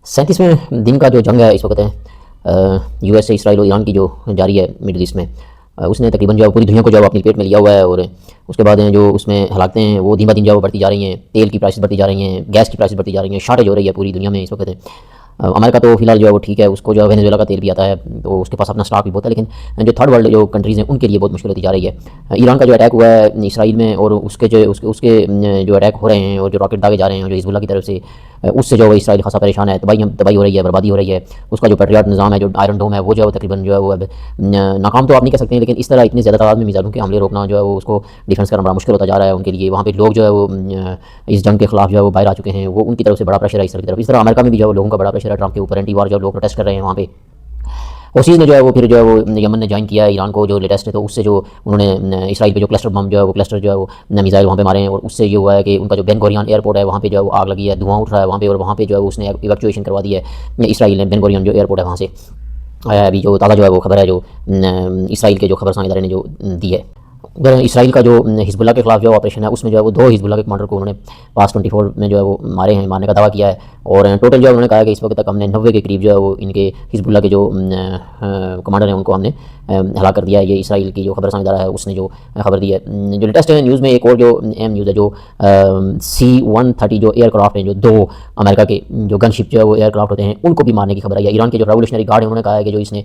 37वें दिन का जो जंग है इस वक्त है यूएस इसराइल और ईरान की जो जारी है मिडल ईस्ट में। उसने तकरीबन जो पूरी दुनिया को जो अपनी पेट में लिया हुआ है और उसके बाद जो उसमें हालातें हैं वो दिन ब दिन जो बढ़ती जा रही हैं। तेल की प्राइस बढ़ती जा रही हैं, गैस की प्राइस बढ़ती जा रही हैं, शॉर्टेज हो रही है पूरी दुनिया में इस वक्त। अमेरिका तो फिलहाल जो है वो ठीक है, उसको जो है वेनेजुएला का तेल भी आता है तो उसके पास अपना स्टॉक भी बहुत है, लेकिन जो थर्ड वर्ल्ड जो कंट्रीज़ हैं उनके लिए बहुत मुश्किल होती जा रही है। ईरान का जो अटैक हुआ है इसराइल में और उसके जो अटैक हो रहे हैं और जो रॉकेट दागे जा रहे हैं जो हिजबुल्लाह की तरफ से, उससे जो है इसराइल खासा परेशान है। तबाही हो रही है, बर्बादी हो रही है। उसका जो पेट्रियट निज़ाम है, जो आयरन डोम है, वो जो है तकरीबन जो है वो अब नाकाम तो आप नहीं कह सकते हैं, लेकिन इस तरह इतनी ज़्यादा तादाद में मिसाइलों के हमले रोकना जो है वो उसको डिफेंस करना बड़ा मुश्किल होता जा रहा है उनके लिए। वहाँ पे लोग जो है वो इस जंग के खिलाफ जो है वो बाहर आ चुके हैं। वो उनकी तरफ से बड़ा प्रेशर है इसराइल की तरफ। इस तरह अमेरिका में भी जो है लोगों का बड़ा प्रेशर है ट्रंप के ऊपर। एंटी वार जो लोग प्रोटेस्ट कर रहे हैं वहाँ पे। उस चीज़ ने जो है वो फिर जो है वो यमन ने ज्वाइन किया है ईरान को जो लेटेस्ट है, तो उससे जो उन्होंने इसराइल पे जो क्लस्टर बम जो है वो क्लस्टर जो है वो मिसाइल वहाँ पे मारे हैं और उससे ये हुआ है कि उनका जो बेन गोरियन एयरपोर्ट है वहाँ पे जो है वो आग लगी है, धुआं उठ रहा है वहाँ पे और वहाँ पे जो है उसने इवैक्यूएशन करवा दी है इसराइल ने। बेन गोरियन जो एयरपोर्ट है वहाँ से अभी जो ताज़ा जो है वो खबर है जो इसराइल के जो खबरसां इदारे ने जो दी है। अगर इसराइल का जो हिजबुल्लाह के खिलाफ जो ऑपरेशन है उसमें जो है वो 2 हिजबुल्लाह के कमांडर को उन्होंने पास 24 में जो है वो मारने का दावा किया है और टोटल जो है उन्होंने कहा है कि इस वक्त तक हमने 90 के करीब जो है वो इनके हिजबुल्लाह के जो कमांडर हैं उनको हमने हलाक कर दिया है। ये इसराइल की जो खबरसां इदारा है उसने जो खबर दी है। जो लेटेस्ट न्यूज़ में एक और जो अहम न्यूज़ है जो C-130 जो एयरक्राफ्ट हैं, जो 2 अमेरिका के जो गनशिप जो है वो एयरक्राफ्ट होते हैं उनको भी मारने की खबर आई है। ईरान के जो रेवोल्यूशनरी गार्ड हैं उन्होंने कहा है कि जो इसने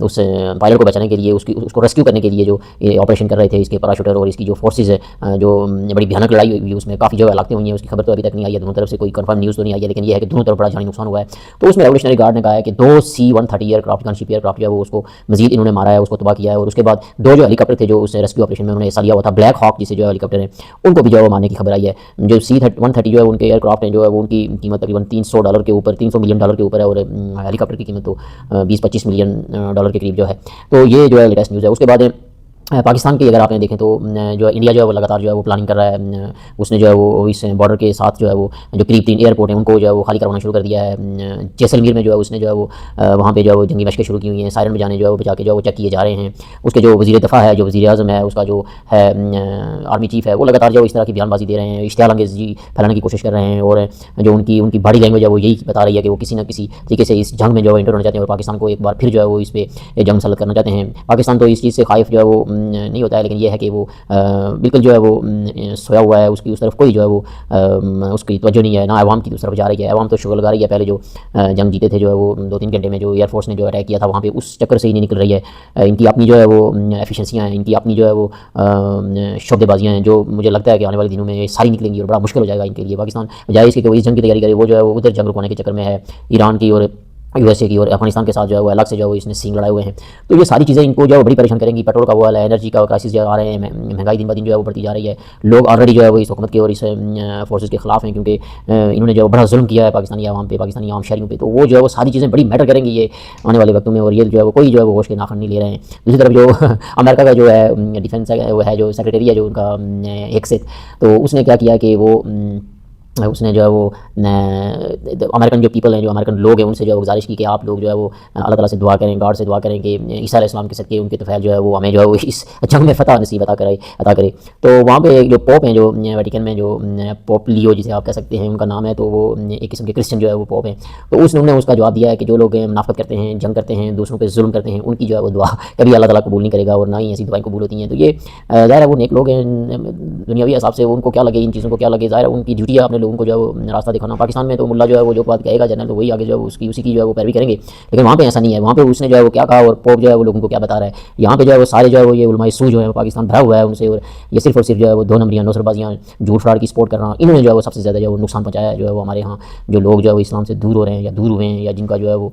उस पायलट को बचाने के लिए उसको रेस्क्यू करने के लिए जो ऑपरेशन कर रहे थे इसके पैराशूटर और इसकी जो फोर्सेज है जो बड़ी भयानक लड़ाई हुई उसमें काफ़ी जो है हलाकतें हुई हैं। उसकी खबर तो अभी तक नहीं आई है, दोनों तरफ से कोई कंफर्म न्यूज़ तो नहीं आई है, लेकिन यह है कि दोनों तरफ बड़ा जानी नुकसान हुआ है। तो उसमें रेवोल्यूशनरी गार्ड ने कहा है कि 2 C-130 एयरक्राफ्ट गनशिप एयरक्राफ्ट जो है वो उसको मजीद इन्होंने मारा है, उसको तबाह किया है और उसके बाद 2 जो हेलीकॉप्टर थे जो उस रेस्क्यू ऑपरेशन में उन्होंने हिस्सा लिया हुआ था, ब्लैक हॉक जिसे जो हेलीकॉप्टर है उनको भी जो है वो मारने की खबर आई है। जो C-130 जो है उनके एयरक्राफ्ट हैं जो है वो उनकी कीमत तकरीबन $300 के ऊपर, $300 मिलियन के ऊपर है और हेलीकॉप्टर की कीमत तो $20-25 मिलियन के करीब जो है। तो ये जो है लेटेस्ट न्यूज़ है। उसके बाद पाकिस्तान की अगर आपने देखें तो जो इंडिया जो है वो लगातार जो है वो प्लानिंग कर रहा है। उसने जो है वो इस बॉर्डर के साथ जो है वो जो करीब 3 एयरपोर्ट हैं उनको जो है वो खाली करवाना शुरू कर दिया है। जैसलमेर में जो है उसने जो है वो वहाँ पे जो है वो जंगी मशक़ें शुरू की हुई हैं। सायरन बजाने जो है वो बजा के जो है वो चेक किए जा रहे हैं। उसके जो वज़ीर दफ़ा है, जो वज़ीर आज़म है, उसका जो है आर्मी चीफ़ है, वो लगातार जो इस तरह की बयानबाजी दे रहे हैं, इश्तियाल अंगेज़ी फैलाने की कोशिश कर रहे हैं और जो उनकी बॉडी लैंग्वेज है वो यही बता रही है कि वो किसी न किसी तरीके से इस जंग में जो है इंटर होना चाहते हैं और पाकिस्तान को एक बार फिर जो है वो इस पर जंग सल्लत करना चाहते हैं। पाकिस्तान तो इस चीज़ से खाइफ जो है वो नहीं होता है, लेकिन ये है कि वो बिल्कुल जो है वो सोया हुआ है। उसकी उस तरफ कोई जो है वो उसकी तवज्जो नहीं है, ना अवाम की उस तरफ जा रही है। अवाम तो शुक्र लगा रही है, पहले जो जंग जीते थे जो है वो 2-3 घंटे में जो एयरफोर्स ने जो अटैक किया था वहाँ पे, उस चक्कर से ही नहीं निकल रही है। इनकी अपनी जो है वो एफिशिएंसियाँ हैं, इनकी अपनी जो है वो शोबेबाजियाँ हैं, जो मुझे लगता है कि आने वाले दिनों में ये सारी निकलेंगी और बड़ा मुश्किल हो जाएगा इनके लिए। पाकिस्तान बजाय इसके कि वो इस जंग की तैयारी करे, वो जो है वो उधर जंग रुकवाने के चक्कर में है ईरान की और USA की और अफगानिस्तान के साथ जो है वो अलग से जो है वो इसने सींग लड़ाए हुए हैं। तो ये सारी चीज़ें इनको जो है बड़ी परेशान करेंगी। पेट्रोल का वो वाला है, एनर्जी का क्राइसिस जो आ रहे हैं, महंगाई दिन ब दिन जो है वो बढ़ती जा रही है। लोग ऑलरेडी जो है वो इस हुकूमत के और इस फोर्सेस के खिलाफ हैं, क्योंकि इन्होंने जो बड़ा जुल्म किया है पाकिस्तानी आवाम पे, पाकिस्तानी आम शहरियों पे। तो वो जो है वो सारी चीज़ें बड़ी मैटर करेंगी ये आने वाले वक्तों में और ये जो है वो कोई जो है वो होश के नाखन नहीं ले रहे हैं। दूसरी तरफ जो अमेरिका का जो है डिफेंस है वो है जो सेक्रेटरी है जो उनका हेक्सेथ, तो उसने क्या किया कि वो उसने जो है वो अमेरिकन जो पीपल हैं, जो अमेरिकन लोग हैं, उनसे जो है गुजारिश की कि आप लोग जो है वो अल्लाह ताला से दुआ करें, गॉड से दुआ करें कि ईसा अलैहिस्सलाम के सदक़े उनके तफ़ैल जो है वो हमें जो है वो इस जंग में फ़तह नसीब अता करे। तो वहाँ पे जो पोप हैं, जो वेटिकन में जो पोप लियो जिसे आप कह सकते हैं उनका नाम है, तो वो एक किस्म के क्रिश्चियन जो है वो पोप हैं। तो उसने उसका जवाब दिया है कि जो लोग मुनाफ़त करते हैं, जंग करते हैं, दूसरों पर जुल्म करते हैं, उनकी जो है वो दुआ कभी अल्लाह ताला कबूल नहीं करेगा और ना ही ऐसी दुआएं कबूल होती हैं। तो ये ज़ाहिर है वो नेक लोग हैं दुनियावी हिसाब से, उनको क्या लगे इन चीज़ों को क्या लगे, ज़ाहिर है उनकी ड्यूटी है अपने लोगों को जो है रास्ता दिखाना। पाकिस्तान में तो मुल्ला जो है वो जो बात कहेगा जनरल, तो वही आगे जो है उसी की जो है वो पैरवी करेंगे, लेकिन वहाँ पे ऐसा नहीं है। वहाँ पे उसने जो है वो क्या कहा और पोप जो है वो लोगों को क्या बता रहा है। यहाँ पे जो है वो सारे जो है वो ये उलमाए सू जो है पाकिस्तान भरा हुआ है उनसे, और ये सिर्फ और सिर्फ जो है वो 2 नंबरियाँ, नौसरबाजियाँ, झूठ फ्राड की सपोर्ट करना, इन्होंने जो है वो सबसे ज़्यादा जो है वो नुकसान पहुँचाया है। जो है वो हमारे यहाँ जो लोग जो है वो इस्लाम से दूर हो रहे हैं या दूर हुए हैं, या जिनका जो है वो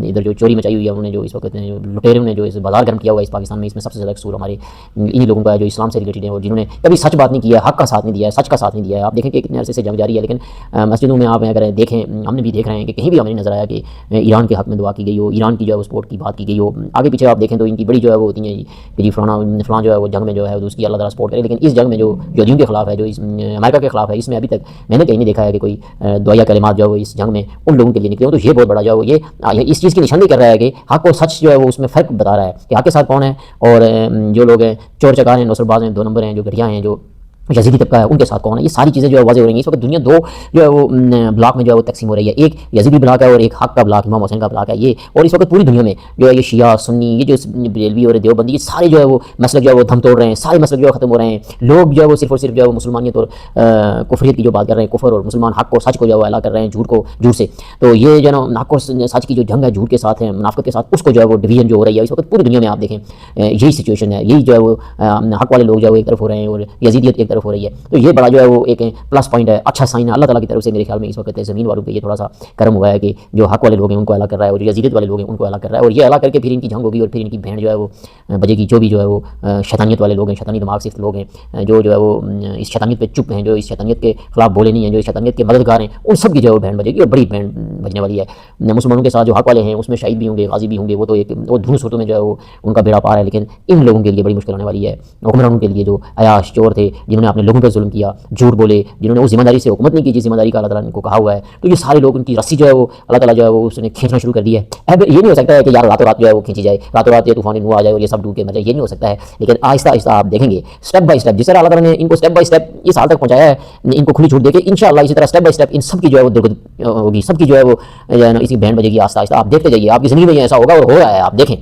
इधर जो चोरी मचाई हुई है उन्होंने, जो इस वक्त लुटेरों ने जो इस बाजार गर्म किया हुआ है इस पाकिस्तान में, इसमें सबसे ज़्यादा कसूर हमारे इन्हीं लोगों का है जो इस्लाम से रिलेटेड है और जिन्होंने कभी सच बात नहीं किया है, हक़ का साथ नहीं दिया है, सच का साथ नहीं दिया है। आप देखें कि कितने अरसे से जंग जारी है, लेकिन मस्जिदों में आप अगर देखें, हमने भी देख रहे हैं कि कहीं भी हमें नज़र आया कि ईरान के हक़ में दुआ की गई हो, ईरान की जो है वो सपोर्ट की बात की गई हो। आगे पीछे आप देखें तो इनकी बड़ी जो है वो होती है कि जी फलां जो है वो जंग में जो है उसकी अल्लाह ताला सपोर्ट करे, लेकिन इस जंग में जो यहूदियों के खिलाफ है, जो इस अमेरिका के खिलाफ है, इसमें अभी तक मैंने कहीं नहीं देखा है कि कोई दुआया कलिमात जो है वो इस जंग में उन लोगों के लिए निकले हो। तो ये बहुत बड़ा जो है वो ये इस चीज़ की निशानी कर रहा है कि हक़ और सच जो है वो उसमें फ़र्क बता रहा है कि हक़ के साथ कौन है और जो लोग हैं चोर चकार हैं, नौसरबाज हैं, 2 नंबर हैं, जो घटिया हैं, जो यजीदी तबका है उनके साथ कौन है, ये सारी चीज़ें जो है वाज़ेह हो रही हैं। इस वक्त दुनिया दो जो है वो ब्लॉक में जो है वो तकसीम हो रही है, एक यजीदी ब्लॉक है और एक हक का ब्लॉक, इमाम हुसैन का ब्लॉक है ये। और इस वक्त पूरी दुनिया में जो है ये शिया सुन्नी, ये जो बरेलवी और देवबंदी, ये सारे जो है वो मसलक जो है वो धम तोड़ रहे हैं, सारे मसलक जो है ख़त्म हो रहे हैं। लोग जो है वो सिर्फ और सिर्फ जो है वो मुसलमानियत और कुफरियत की जो बात कर रहे हैं, कुफर और मुसलमान हक को सच को जो है वो अला कर रहे हैं झूठ को झूठ से। तो ये जो ना हक और सच की जो जंग है झूठ के साथ है, मुनाफिकत के साथ, उसको जो है वो डिवीजन जो हो रही है इस वक्त पूरी दुनिया में। आप देखें यही सिचुएशन है, यही जो है वो हक वाले लोग जो है वो एक तरफ हो रहे हैं और यजीदियत एक तरफ हो रही है। तो ये बड़ा जो है वो एक प्लस पॉइंट है, अच्छा साइन है अल्लाह ताला की तरफ से। मेरे ख्याल में इस वक्त ज़मीन वालों पे ये थोड़ा सा करम हुआ है कि जो हक वाले लोग हैं उनको अलग कर रहा है और जो यजीदियत वाले लोग हैं उनको अलग कर रहा है। और ये अलग करके फिर इनकी जंग होगी और फिर इनकी भेड़ जो है वो बजेगी। जो भी जो है वो शैतानियत वाले लोग हैं, शैतानी दिमाग से लोग हैं, जो है वो इस शैतानियत पे चुप हैं, जो इस शैतानियत के खिलाफ बोले नहीं हैं, जो इस शैतानियत के मददगार हैं, उन सब की जो है वो भेड़ बजेगी और बड़ी भेड़ बजने वाली है। मुसलमानों के साथ जो हक वाले हैं उसमें शहीद भी होंगे, गाजी भी होंगे, वो तो एक वो धुन सूरतों में जो है वो उनका बेड़ा पार है। लेकिन इन लोगों के लिए बड़ी मुश्किल होने वाली है, हुक्मरानों के लिए, जो अयाश चोर थे, जिन्होंने अपने लोगों पर जुल्म किया, झूठ बोले, जिन्होंने उस जिम्मेदारी से हुकूमत नहीं की जिस जिम्मेदारी का अल्लाह ताला ने उनको कहा हुआ है। तो ये सारे लोग, उनकी रस्सी जो है वो अल्लाह ताला जो है वो उसने खींचना शुरू कर दी है। अब ये नहीं हो सकता है कि यार रातों रात जो है वो खींची जाए, रातों रात ये तूफान नूह आ जाए और ये सब डूब के मर जाए, ये नहीं हो सकता है। लेकिन आहिस्ता आहिस्ता आप देखेंगे स्टेप बाय स्टेप, जिस तरह अल्लाह ताला ने इनको स्टेप बाय स्टेप इस हाल तक पहुंचाया है, इनको खुली छूट देके इंशाअल्लाह इसी तरह स्टेप बाय स्टेप इन सब की जो है वो दुर्गति होगी, सबकी जो है वो इसी बैंड बजेगी आहिस्ता आहिस्ता। आप देखते जाइए, आपकी ज़िंदगी में ऐसा होगा और हो रहा है, आप देखें।